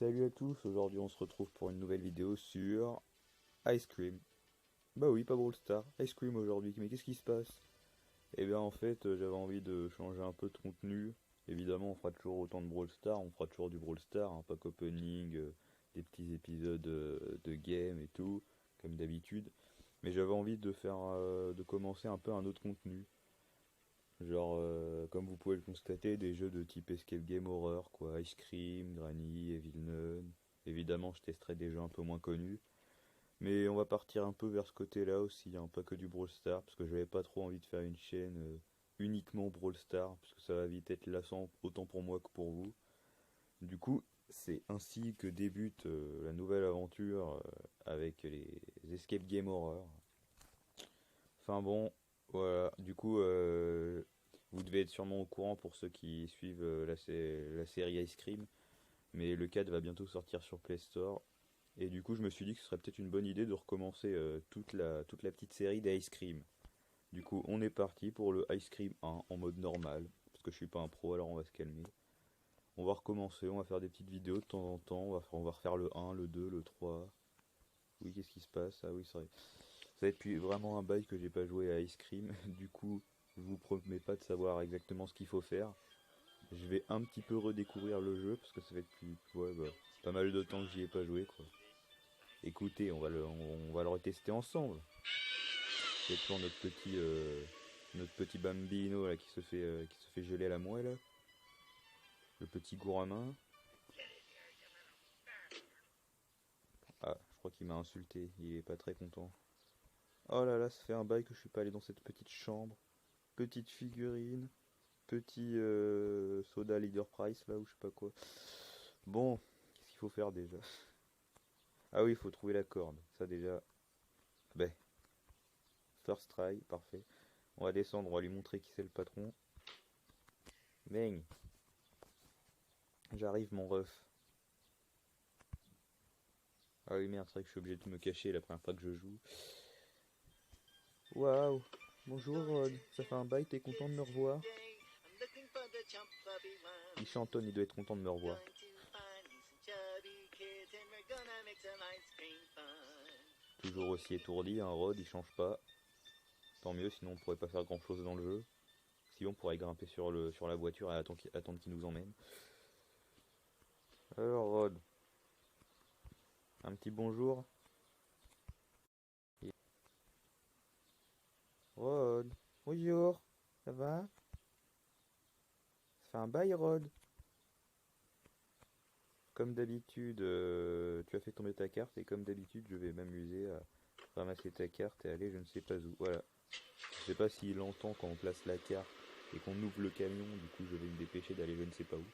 Salut à tous, aujourd'hui on se retrouve pour une nouvelle vidéo sur Ice Cream. Bah oui, pas Brawl Stars, Ice Cream aujourd'hui, mais qu'est-ce qui se passe? Eh bien en fait j'avais envie de changer un peu de contenu. Évidemment on fera toujours autant de Brawl Stars, on fera toujours du Brawl Stars, hein, pas qu'opening, des petits épisodes de game et tout, comme d'habitude. Mais j'avais envie de faire, de commencer un peu un autre contenu. Genre, comme vous pouvez le constater, des jeux de type Escape Game Horror, quoi. Ice Cream, Granny, Evil Nun. Évidemment, je testerai des jeux un peu moins connus. Mais on va partir un peu vers ce côté-là aussi, hein, pas que du Brawl Stars, parce que j'avais pas trop envie de faire une chaîne uniquement Brawl Stars, parce que ça va vite être lassant, autant pour moi que pour vous. Du coup, c'est ainsi que débute la nouvelle aventure avec les Escape Game Horror. Enfin bon, voilà. Du coup, vous devez être sûrement au courant pour ceux qui suivent la série Ice Cream, mais le 4 va bientôt sortir sur Play Store. Et du coup, je me suis dit que ce serait peut-être une bonne idée de recommencer toute la petite série d'Ice Cream. Du coup, on est parti pour le Ice Cream 1 en mode normal, parce que je suis pas un pro, alors on va se calmer. On va recommencer, on va faire des petites vidéos de temps en temps, on va refaire le 1, le 2, le 3. Oui, qu'est-ce qui se passe? Ah oui, c'est vrai. Ça va être depuis vraiment un bail que j'ai pas joué à Ice Cream. Du coup, je vous promets pas de savoir exactement ce qu'il faut faire. Je vais un petit peu redécouvrir le jeu parce que ça fait depuis pas mal de temps que j'y ai pas joué quoi. Écoutez, on va le retester ensemble. C'est toujours notre petit bambino là qui se fait geler à la moelle. Le petit gourmand. Ah, je crois qu'il m'a insulté. Il est pas très content. Oh là là, ça fait un bail que je suis pas allé dans cette petite chambre. Petite figurine. Petit soda leader price là ou je sais pas quoi. Bon, qu'est-ce qu'il faut faire déjà? Ah oui, il faut trouver la corde. Ça déjà. Ben, first try, parfait. On va descendre, on va lui montrer qui c'est le patron. Bang. J'arrive mon ref. Ah oui merde, c'est vrai que je suis obligé de me cacher la première fois que je joue. Waouh. Bonjour Rod, ça fait un bail, t'es content de me revoir? Il chantonne, il doit être content de me revoir. Toujours aussi étourdi, hein, Rod, il change pas. Tant mieux, sinon on pourrait pas faire grand chose dans le jeu. Sinon on pourrait grimper sur la voiture et attendre qu'il nous emmène. Alors Rod, un petit bonjour. Rod, bonjour, ça va? Ça fait un bail Rod. Comme d'habitude, tu as fait tomber ta carte et comme d'habitude je vais m'amuser à ramasser ta carte et aller je ne sais pas où. Voilà. Je sais pas s'il entend quand on place la carte et qu'on ouvre le camion, du coup je vais me dépêcher d'aller je ne sais pas où.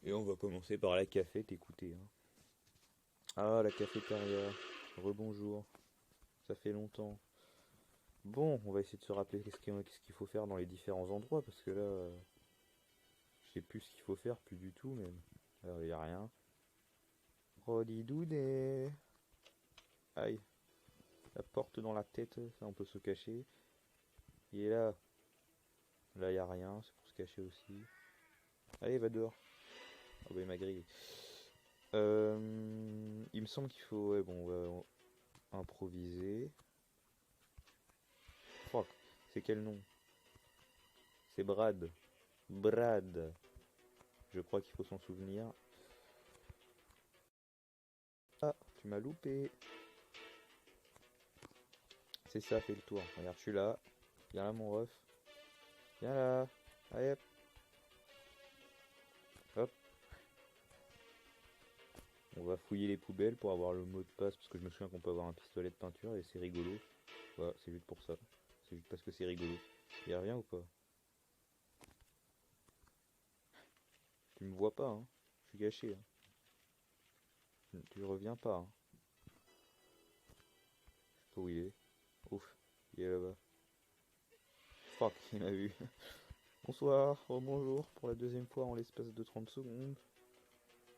Et on va commencer par la cafette, écoutez. Hein. Ah, la cafétéria. Rebonjour. Ça fait longtemps. Bon, on va essayer de se rappeler qu'est-ce qu'il faut faire dans les différents endroits, parce que là, je sais plus ce qu'il faut faire, plus du tout même. Alors, il n'y a rien. Rodidouné. Aïe, la porte dans la tête, ça on peut se cacher. Il est là. Là, il n'y a rien, c'est pour se cacher aussi. Allez, va dehors. Ah bah, il m'a grillé. Il me semble qu'il faut, ouais, bon, on va improviser. Fuck, c'est quel nom? C'est Brad. Brad. Je crois qu'il faut s'en souvenir. Ah, tu m'as loupé. C'est ça, fais le tour. Regarde, je suis là. Viens là, mon ref. Viens là. Allez, hop. Hop. On va fouiller les poubelles pour avoir le mot de passe, parce que je me souviens qu'on peut avoir un pistolet de peinture et c'est rigolo. Voilà, c'est juste pour ça. C'est juste parce que c'est rigolo. Y'a rien ou pas? Tu me vois pas, hein. Je suis gâché, hein. Tu reviens pas, hein. Je sais pas où il est. Ouf, il est là-bas. Fuck, il m'a vu. Bonsoir, bonjour, pour la deuxième fois en l'espace de 30 secondes.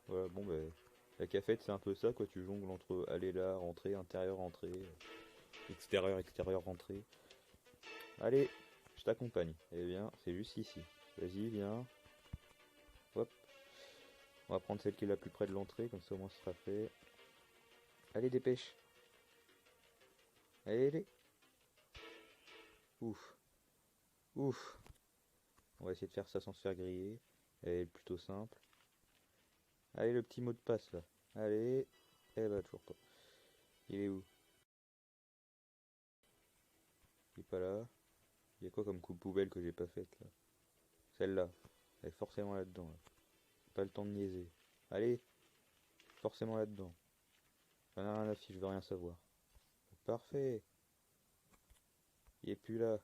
Voilà, bon ben, la cafette c'est un peu ça quoi, tu jongles entre aller là, rentrer, intérieur, rentrer, extérieur, extérieur, rentrer. Allez, je t'accompagne. Eh bien, c'est juste ici. Vas-y, viens. Hop. On va prendre celle qui est la plus près de l'entrée, comme ça au moins ce sera fait. Allez, dépêche. Allez, allez. Ouf. Ouf. On va essayer de faire ça sans se faire griller. Elle est plutôt simple. Allez, le petit mot de passe là. Allez. Eh bah, toujours pas. Il est où? Il est pas là. Il y a quoi comme coupe poubelle que j'ai pas faite là? Celle-là. Elle est forcément là-dedans. Là. Pas le temps de niaiser. Allez. Forcément là-dedans. J'en ai rien à fiche, je veux rien savoir. Parfait. Il est plus là.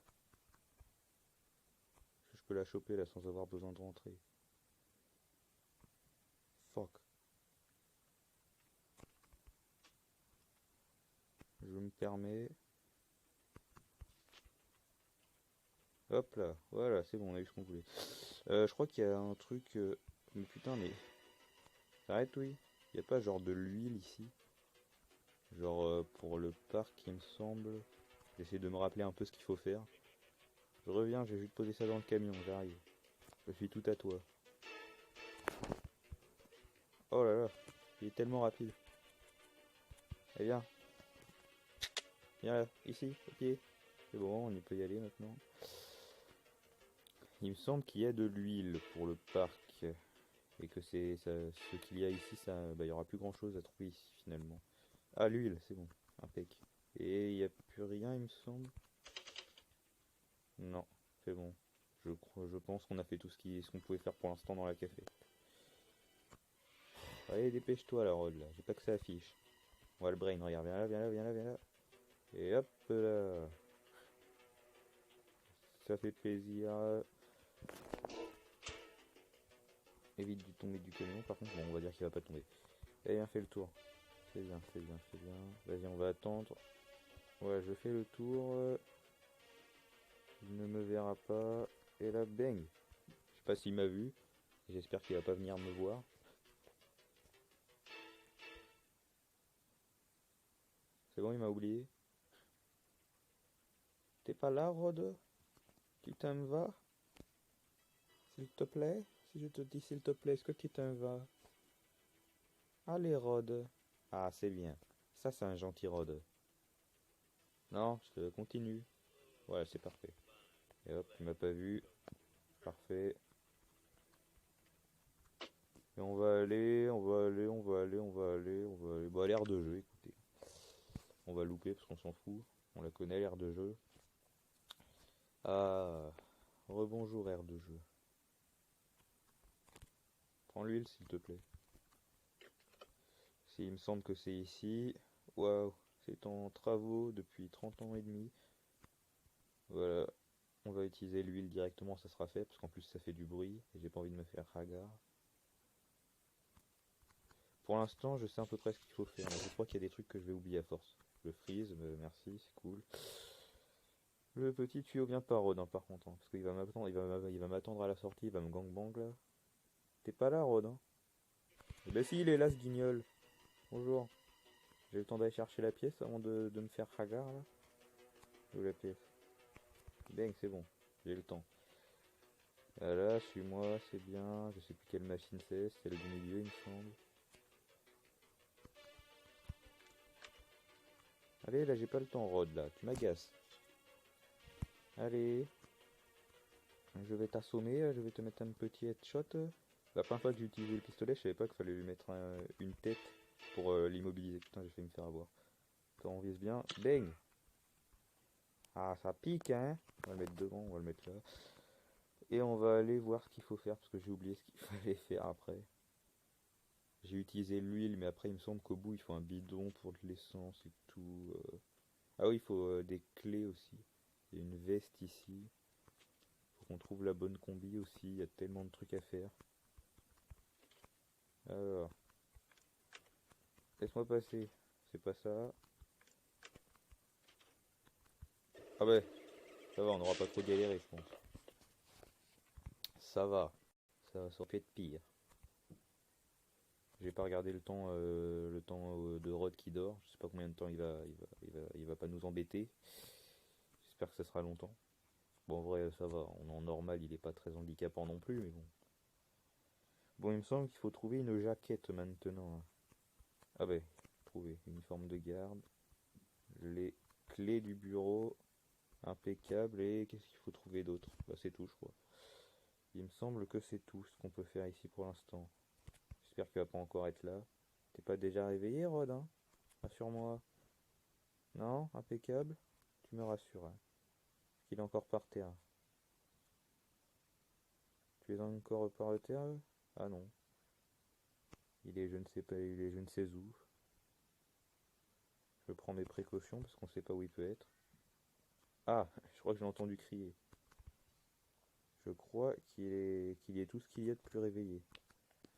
Je peux la choper là sans avoir besoin de rentrer. Fuck. Je me permets. Hop là. Voilà, c'est bon, on a eu ce qu'on voulait. Je crois qu'il y a un truc... Mais putain, mais... Arrête, oui. Il n'y a pas genre de l'huile ici. Genre pour le parc, il me semble. J'essaie de me rappeler un peu ce qu'il faut faire. Je reviens, je vais juste poser ça dans le camion, j'arrive. Je suis tout à toi. Oh là là, il est tellement rapide. Allez, viens. Viens là, ici, au pied. C'est bon, on y peut y aller maintenant. Il me semble qu'il y a de l'huile pour le parc. Et que c'est ça, ce qu'il y a ici, ça, bah, il n'y aura plus grand chose à trouver ici finalement. Ah, l'huile, c'est bon, impec. Et il n'y a plus rien, il me semble. Non, c'est bon. Je pense qu'on a fait tout ce qu'on pouvait faire pour l'instant dans la café. Allez, dépêche-toi la Rod là, j'ai pas que ça affiche. On va le brain, regarde, viens là, viens là, viens là, viens là. Et hop là. Ça fait plaisir. Évite de tomber du camion, par contre, bon, on va dire qu'il va pas tomber. Allez, viens, fais le tour. C'est bien, c'est bien, c'est bien. Vas-y, on va attendre. Ouais, je fais le tour. Il ne me verra pas. Et là, bang. Je sais pas s'il m'a vu. J'espère qu'il va pas venir me voir. C'est bon, il m'a oublié. T'es pas là, Rod? Tu t'en vas? S'il te plaît? Si je te dis s'il te plaît, est-ce que tu t'en vas? Allez, Rod. Ah, c'est bien. Ça, c'est un gentil Rod. Non, je continue. Voilà, c'est parfait. Et hop, il m'a pas vu. Parfait. Et on va aller, on va aller, on va aller, on va aller, on va aller. Bah, l'air de jeu, écoutez. On va louper parce qu'on s'en fout. On la connaît, l'air de jeu. Ah, rebonjour, air de jeu. Prends l'huile, s'il te plaît. Si, il me semble que c'est ici. Waouh, c'est en travaux depuis 30 ans et demi. Voilà. On va utiliser l'huile directement, ça sera fait, parce qu'en plus ça fait du bruit, et j'ai pas envie de me faire hagard. Pour l'instant, je sais à peu près ce qu'il faut faire, mais je crois qu'il y a des trucs que je vais oublier à force. Le freeze, merci, c'est cool. Le petit tuyau vient pas Rod, hein, par contre, hein, parce qu'il va m'attendre, il va m'attendre à la sortie, il va me gangbang là. T'es pas là, Rod, hein? Eh ben si, il est là, ce guignol. Bonjour. J'ai le temps d'aller chercher la pièce avant de me faire hagard là. Où la pièce? Bang, c'est bon, j'ai le temps. Voilà, suis-moi, c'est bien. Je sais plus quelle machine c'est celle du milieu, il me semble. Allez, là, j'ai pas le temps, Rod, là. Tu m'agaces. Allez. Je vais t'assommer, je vais te mettre un petit headshot. La première fois que j'ai utilisé le pistolet, je savais pas qu'il fallait lui mettre une tête pour l'immobiliser. Putain, j'ai fait me faire avoir. Quand on vise bien, bang. Ah, ça pique, hein. On va le mettre devant, on va le mettre là. Et on va aller voir ce qu'il faut faire, parce que j'ai oublié ce qu'il fallait faire après. J'ai utilisé l'huile, mais après il me semble qu'au bout il faut un bidon pour de l'essence et tout. Ah oui, il faut des clés aussi. Il y a une veste ici. Faut qu'on trouve la bonne combi aussi. Il y a tellement de trucs à faire. Alors, laisse-moi passer. C'est pas ça. Ah ouais, ça va, on n'aura pas trop galéré, je pense. Ça va. Ça aurait pu être pire. J'ai pas regardé le temps de Rod qui dort. Je sais pas combien de temps il va pas nous embêter. J'espère que ça sera longtemps. Bon, en vrai, ça va. En normal, il est pas très handicapant non plus, mais bon. Bon, il me semble qu'il faut trouver une jaquette maintenant. Ah ben, trouver uniforme de garde, les clés du bureau, impeccable, et qu'est-ce qu'il faut trouver d'autre? Bah c'est tout je crois. Il me semble que c'est tout ce qu'on peut faire ici pour l'instant. J'espère qu'il va pas encore être là. T'es pas déjà réveillé, Rod, hein? Rassure-moi. Non? Impeccable? Tu me rassures, hein. Qu'il est encore par terre. Tu es encore par terre? Ah non. Il est je ne sais pas, il est je ne sais où. Je prends mes précautions parce qu'on sait pas où il peut être. Ah, je crois que j'ai entendu crier. Je crois qu'il est tout ce qu'il y a de plus réveillé.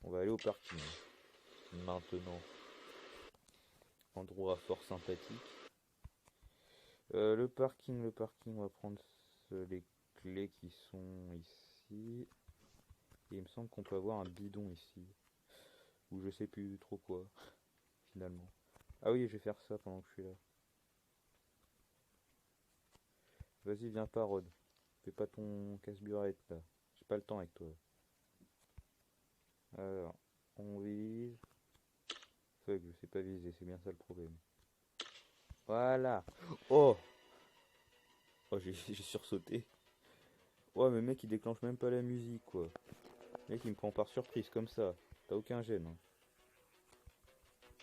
On va aller au parking. Maintenant. Endroit fort sympathique. Le parking, on va prendre les clés qui sont ici. Et il me semble qu'on peut avoir un bidon ici. Ou je sais plus trop quoi, finalement. Ah oui, je vais faire ça pendant que je suis là. Vas-y, viens pas, Rod. Fais pas ton casse-burette là. J'ai pas le temps avec toi. Alors, on vise. Fuck, je sais pas viser, c'est bien ça le problème. Voilà. Oh! Oh, j'ai sursauté. Ouais, mais mec, il déclenche même pas la musique, quoi. Le mec, il me prend par surprise, comme ça. T'as aucun gêne, hein.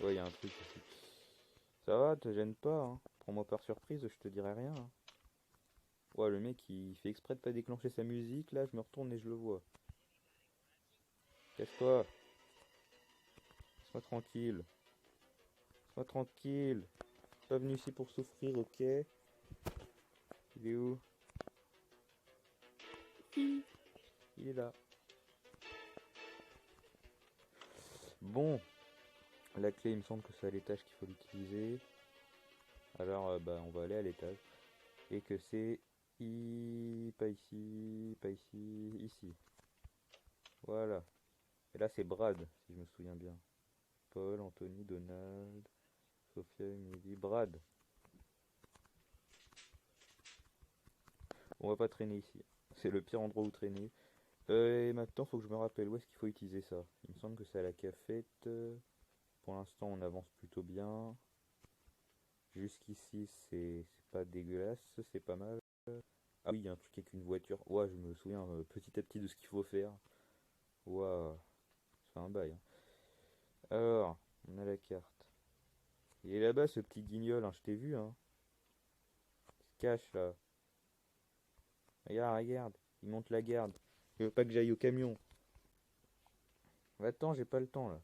Ouais, y a un truc ici. Ça va, te gêne pas, hein. Prends-moi par surprise, je te dirai rien, hein. Ouais, le mec, il fait exprès de pas déclencher sa musique, là, je me retourne et je le vois. Casse-toi. Laisse-moi tranquille. Laisse-moi tranquille. Je suis pas venu ici pour souffrir, ok? Il est où? Il est là. Bon, la clé, il me semble que c'est à l'étage qu'il faut l'utiliser. Alors, bah, on va aller à l'étage. Et que c'est... Pas ici, pas ici, ici. Voilà. Et là, c'est Brad, si je me souviens bien. Paul, Anthony, Donald, Sophia, Emily, Brad. On va pas traîner ici. C'est le pire endroit où traîner. Et maintenant, faut que je me rappelle où est-ce qu'il faut utiliser ça. Il me semble que c'est à la cafette. Pour l'instant, on avance plutôt bien. Jusqu'ici, c'est pas dégueulasse, c'est pas mal. Ah oui, il y a un truc avec une voiture. Ouais, je me souviens petit à petit de ce qu'il faut faire. Waouh, c'est un bail, hein. Alors, on a la carte. Il est là-bas, ce petit guignol, hein, je t'ai vu, hein. Il se cache là. Regarde, regarde, il monte la garde. Il veut pas que j'aille au camion. Attends, j'ai pas le temps là.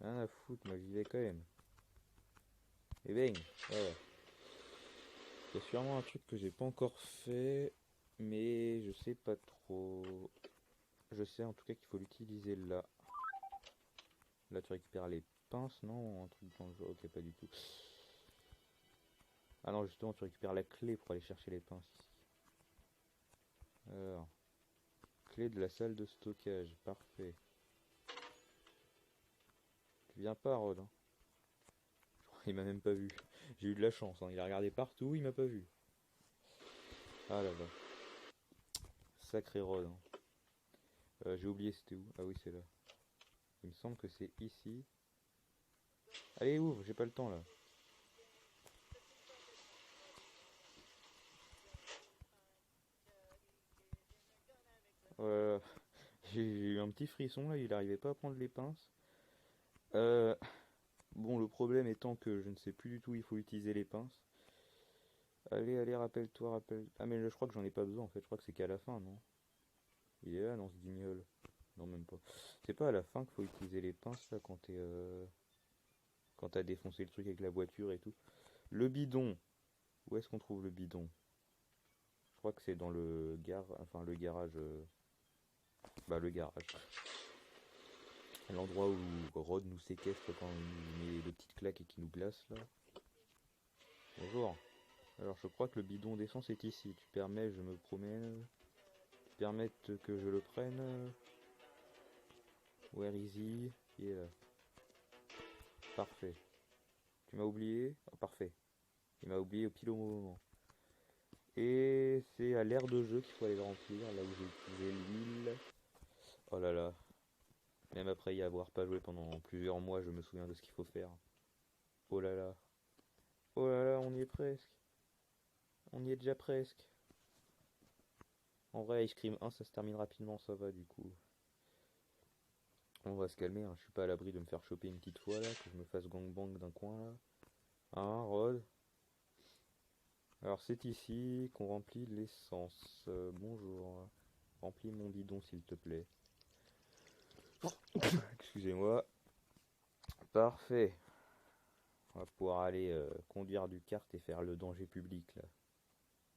Rien à foutre, moi j'y vais quand même. Et bang, voilà. Il y a sûrement un truc que j'ai pas encore fait, mais je sais pas trop. Je sais en tout cas qu'il faut l'utiliser là. Là tu récupères les pinces, non? Un truc dans le genre, ok, pas du tout. Ah non, justement, tu récupères la clé pour aller chercher les pinces ici. Alors, clé de la salle de stockage, parfait. Tu viens pas, Rod, hein? Il m'a même pas vu. J'ai eu de la chance, hein. Il a regardé partout, il m'a pas vu. Ah là là. Sacré Rod, hein. J'ai oublié c'était où. Ah oui, c'est là. Il me semble que c'est ici. Allez, ouvre, j'ai pas le temps là. Voilà. J'ai eu un petit frisson là, il arrivait pas à prendre les pinces. Euh, bon, le problème étant que je ne sais plus du tout où il faut utiliser les pinces. Allez, allez, rappelle-toi, rappelle. Ah, mais je crois que j'en ai pas besoin en fait, je crois que c'est qu'à la fin, non? Il est là dans ce guignol. Non, même pas. C'est pas à la fin qu'il faut utiliser les pinces là quand quand t'as défoncé le truc avec la voiture et tout. Le bidon. Où est-ce qu'on trouve le bidon? Je crois que c'est dans enfin le garage. Bah le garage. L'endroit où Rod nous séquestre quand il met des petites claques et qu'il nous glace là. Bonjour. Alors je crois que le bidon d'essence est ici. Tu permets, je me promène. Tu permets que je le prenne. Where is he? Il est là. Parfait. Tu m'as oublié? Ah, parfait. Il m'a oublié au pile au moment. Et c'est à l'aire de jeu qu'il faut aller le remplir, là où j'ai utilisé l'huile. Oh là là. Même après y avoir pas joué pendant plusieurs mois, je me souviens de ce qu'il faut faire. Oh là là. Oh là là, on y est presque. On y est déjà presque. En vrai, Ice Cream 1, ça se termine rapidement, ça va du coup. On va se calmer, hein. Je suis pas à l'abri de me faire choper une petite fois là, que je me fasse gangbang d'un coin là. Hein, Rod? Alors c'est ici qu'on remplit l'essence. Bonjour. Remplis mon bidon s'il te plaît. Excusez-moi. Parfait. On va pouvoir aller conduire du kart et faire le danger public là.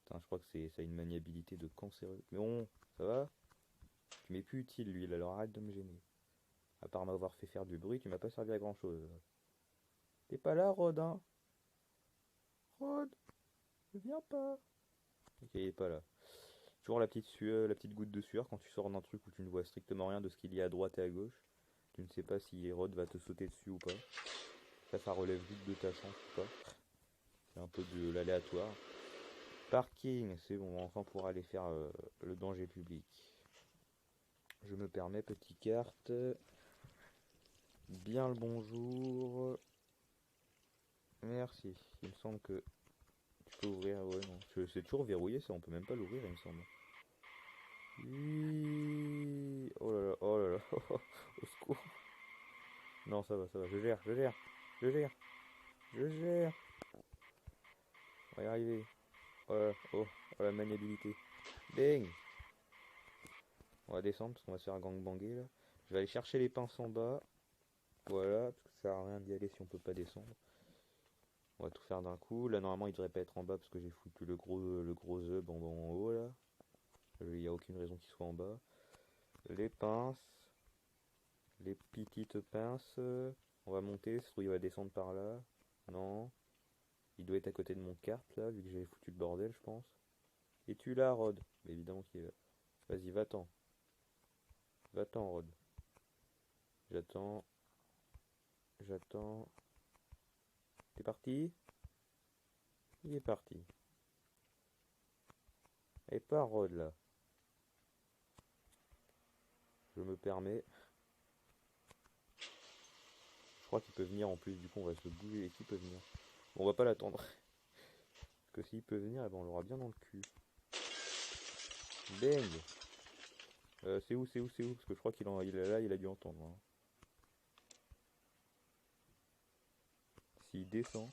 Putain, je crois que ça a une maniabilité de cancéreux. Mais bon, ça va? Tu m'es plus utile lui, alors arrête de me gêner. À part m'avoir fait faire du bruit, tu m'as pas servi à grand chose. T'es pas là, Rod, hein? Rod, viens pas. Ok, il est pas là. Toujours la petite sueur, la petite goutte de sueur quand tu sors d'un truc où tu ne vois strictement rien de ce qu'il y a à droite et à gauche. Tu ne sais pas si Rod va te sauter dessus ou pas. Ça relève vite de ta chance ou pas. C'est un peu de l'aléatoire. Parking, c'est bon, enfin pour aller faire le danger public. Je me permets, petite carte. Bien le bonjour. Merci. Il me semble que tu peux ouvrir. Ouais, non. C'est toujours verrouillé ça, on peut même pas l'ouvrir, il me semble. Oui. Oh là là, oh là là. Au secours. Non, ça va, je gère, je gère, je gère, je gère. On va y arriver. Oh là, oh, oh la maniabilité. Bang. On va descendre parce qu'on va se faire gangbanger là. Je vais aller chercher les pinces en bas. Voilà, parce que ça sert à rien d'y aller si on peut pas descendre. On va tout faire d'un coup. Là normalement il devrait pas être en bas parce que j'ai foutu le gros œuf en haut là. Il n'y a aucune raison qu'il soit en bas. Les pinces. Les petites pinces. On va monter, ce truc il va descendre par là. Non. Il doit être à côté de mon kart là, vu que j'ai foutu le bordel je pense. Et tu là Rod? Mais évidemment qu'il est là. Vas-y, va-t'en. Va-t'en Rod. J'attends. J'attends. T'es parti? Il est parti. Et pas Rod là. Je me permets. Je crois qu'il peut venir en plus, du coup on va se bouger. Et qui peut venir? Bon, on va pas l'attendre. Parce que s'il peut venir, eh ben, on l'aura bien dans le cul. Bang. C'est où? Parce que je crois qu'il est là, il a dû entendre. Hein. S'il descend.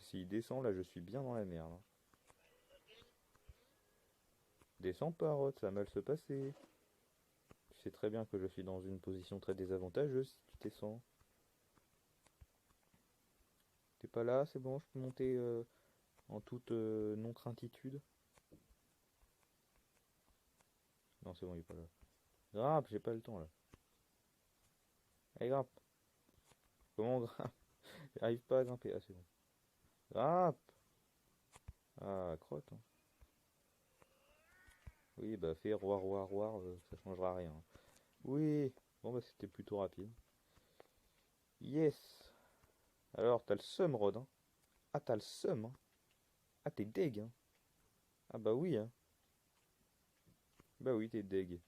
S'il descend, là je suis bien dans la merde. Hein. Descends pas, Rod, ça va mal se passer. Tu sais très bien que je suis dans une position très désavantageuse si tu descends. T'es pas là, c'est bon, je peux monter en toute non-craintitude. Non, c'est bon, il est pas là. Grimpe, j'ai pas le temps là. Allez, grimpe. Comment on grimpe? J'arrive pas à grimper. Ah, c'est bon. Grimpe. Ah, crotte. Hein. Oui, bah fais roi, roi, roi, ça changera rien. Oui. Bon, bah c'était plutôt rapide. Yes. Alors, t'as le seum, Rod. Hein. Ah, t'as le seum. Hein. Ah, t'es deg. Hein. Ah, bah oui. Hein. Bah oui, t'es deg.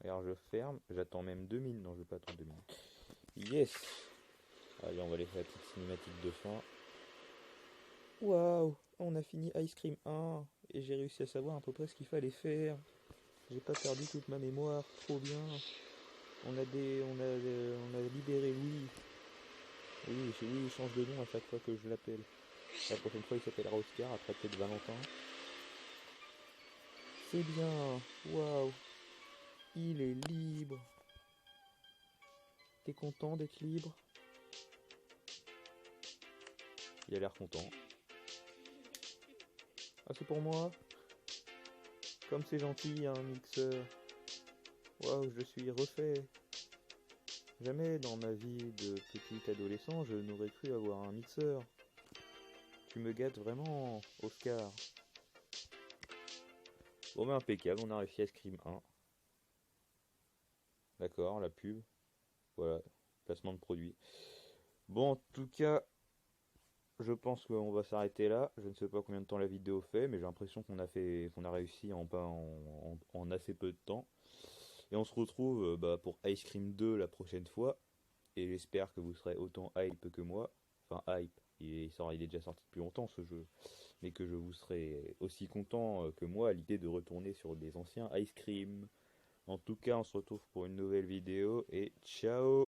Alors, je ferme. J'attends même 2 minutes. Non, je vais pas attendre 2 minutes. Yes. Allez, on va aller faire la petite cinématique de fin. Waouh, on a fini Ice Cream 1 et j'ai réussi à savoir à peu près ce qu'il fallait faire. J'ai pas perdu toute ma mémoire, trop bien. On a libéré Louis. Oui, il change de nom à chaque fois que je l'appelle. La prochaine fois, il s'appellera Oscar, après peut-être Valentin. C'est bien, waouh, il est libre. T'es content d'être libre? Il a l'air content. Ah, c'est pour moi? Comme c'est gentil, un mixeur. Waouh, je suis refait. Jamais dans ma vie de petit adolescent, je n'aurais cru avoir un mixeur. Tu me gâtes vraiment, Oscar. Bon, ben impeccable, on a réussi à Scream 1. D'accord, la pub. Voilà, placement de produit. Bon, en tout cas, je pense qu'on va s'arrêter là. Je ne sais pas combien de temps la vidéo fait, mais j'ai l'impression qu'on a réussi en assez peu de temps. Et on se retrouve pour Ice Cream 2 la prochaine fois. Et j'espère que vous serez autant hype que moi. Enfin, hype, il est déjà sorti depuis longtemps ce jeu. Mais que je vous serai aussi content que moi à l'idée de retourner sur des anciens Ice Cream. En tout cas, on se retrouve pour une nouvelle vidéo et ciao!